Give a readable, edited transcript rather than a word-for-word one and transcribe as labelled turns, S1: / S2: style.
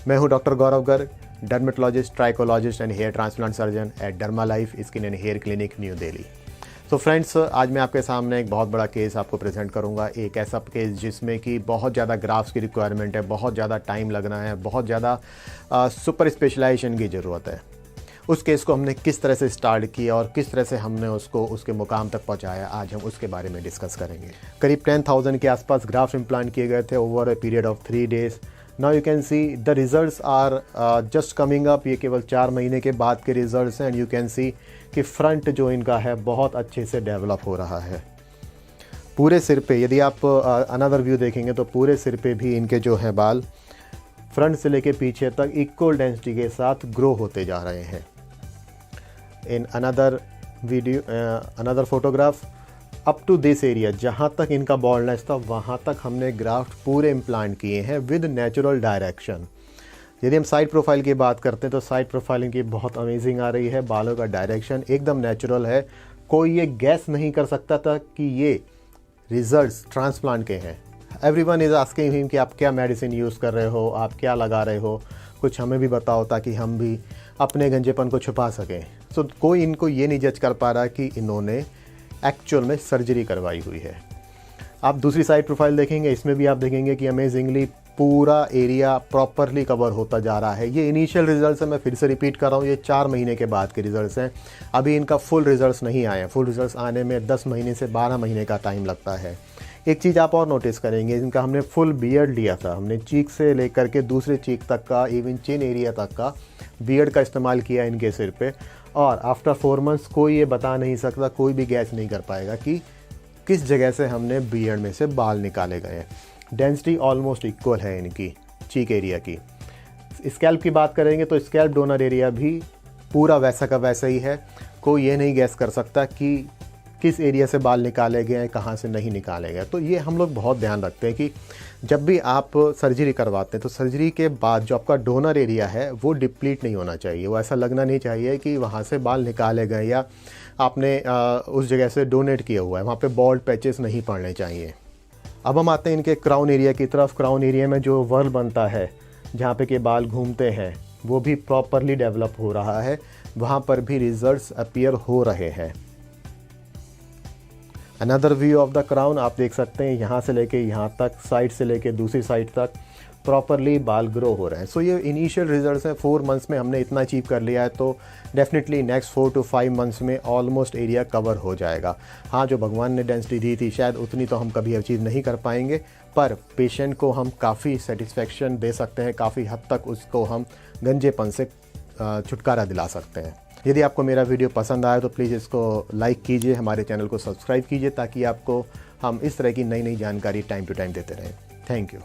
S1: मैं हूं doctor Gaurav Garg, dermatologist, trichologist and hair transplant surgeon at Derma Life skin and hair clinic, new Delhi. तो friends, आज मैं आपके सामने एक बहुत बड़ा केस आपको प्रेजेंट करूंगा। एक ऐसा केस जिसमें कि बहुत ज़्यादा ग्राफ्स की रिक्वायरमेंट है, बहुत ज़्यादा टाइम लगना है, बहुत ज़्यादा सुपर स्पेशलाइजेशन की ज़रूरत है। उस केस को हमने किस तरह से स्टार्ट किया और किस तरह से हमने उसको उसके मुकाम तक पहुंचाया, आज हम उसके बारे में डिस्कस करेंगे। करीब 10,000 के आसपास ग्राफ्ट इम्प्लांट किए गए थे over a period of 3 days। Now you can see the results are just coming up. ये केवल 4 महीने के बाद के रिजल्ट्स हैं एंड यू कैन सी कि फ्रंट जो इनका है बहुत अच्छे से डेवलप हो रहा है। पूरे सिर पे यदि आप अनदर व्यू देखेंगे तो पूरे सिर पे भी इनके जो है बाल फ्रंट से लेके पीछे तक इक्वल डेंसिटी के साथ ग्रो होते जा रहे हैं। In another video another photograph up to this area, जहाँ तक इनका बॉल्डनेस था वहाँ तक हमने ग्राफ्ट पूरे इम्प्लांट किए हैं विद नेचुरल डायरेक्शन। यदि हम साइड प्रोफाइल की बात करते हैं तो साइड प्रोफाइल इनकी बहुत अमेजिंग आ रही है। बालों का डायरेक्शन एकदम नेचुरल है। कोई ये गैस नहीं कर सकता था कि ये रिजल्ट्स ट्रांसप्लांट के हैं। एवरीवन इज़ आस्किंग हिम कि आप क्या मेडिसिन यूज़ कर रहे हो, आप क्या लगा रहे हो, कुछ हमें भी बताओ ताकि हम भी अपने गंजेपन को छुपा सकें। सो कोई इनको ये नहीं जज कर पा रहा कि इन्होंने एक्चुअल में सर्जरी करवाई हुई है। आप दूसरी साइड प्रोफाइल देखेंगे, इसमें भी आप देखेंगे कि अमेजिंगली पूरा एरिया प्रॉपरली कवर होता जा रहा है। ये इनिशियल रिजल्ट्स हैं, मैं फिर से रिपीट कर रहा हूँ, ये 4 महीने के बाद के रिजल्ट्स हैं। अभी इनका फुल रिजल्ट्स नहीं आए हैं। फुल रिजल्ट्स आने में 10 महीने से 12 महीने का टाइम लगता है। एक चीज़ आप और नोटिस करेंगे, इनका हमने फुल बियर्ड लिया था। हमने चीक से लेकर के दूसरे चीक तक का, इवन चिन एरिया तक का बियर्ड का इस्तेमाल किया इनके सिर पे। और आफ्टर 4 months कोई ये बता नहीं सकता, कोई भी गैस नहीं कर पाएगा कि किस जगह से हमने बियर्ड में से बाल निकाले गए हैं। डेंसिटी ऑलमोस्ट इक्वल है इनकी चीक एरिया की। स्कैल्प की बात करेंगे तो स्कैल्प डोनर एरिया भी पूरा वैसा का वैसा ही है। कोई ये नहीं गैस कर सकता कि किस एरिया से बाल निकाले गए हैं, कहाँ से नहीं निकाले गए। तो ये हम लोग बहुत ध्यान रखते हैं कि जब भी आप सर्जरी करवाते हैं तो सर्जरी के बाद जो आपका डोनर एरिया है वो डिप्लीट नहीं होना चाहिए। वो ऐसा लगना नहीं चाहिए कि वहाँ से बाल निकाले गए या आपने उस जगह से डोनेट किया हुआ है। वहाँ पे बॉल्ड पैचेस नहीं पड़ने चाहिए। अब हम आते हैं इनके क्राउन एरिया की तरफ। क्राउन एरिया में जो वर्ल बनता है, जहाँ पे के बाल घूमते हैं, वो भी प्रॉपरली डेवलप हो रहा है। वहाँ पर भी रिजल्ट्स अपीयर हो रहे हैं। Another view of the crown आप देख सकते हैं, यहाँ से लेके यहाँ तक, साइड से लेके दूसरी साइड तक प्रॉपरली बाल ग्रो हो रहे हैं। सो ये इनिशियल रिजल्ट्स हैं। 4 months में हमने इतना अचीव कर लिया है, तो डेफिनेटली नेक्स्ट 4 to 5 months में ऑलमोस्ट एरिया कवर हो जाएगा। हाँ, जो भगवान ने डेंसिटी दी थी शायद उतनी तो हम कभी अचीव नहीं कर पाएंगे, पर पेशेंट को हम काफ़ी सेटिस्फेक्शन दे सकते हैं, काफ़ी हद तक उसको हम गंजेपन से छुटकारा दिला सकते हैं। यदि आपको मेरा वीडियो पसंद आया तो प्लीज़ इसको लाइक कीजिए, हमारे चैनल को सब्सक्राइब कीजिए ताकि आपको हम इस तरह की नई नई जानकारी टाइम टू टाइम देते रहें। Thank you.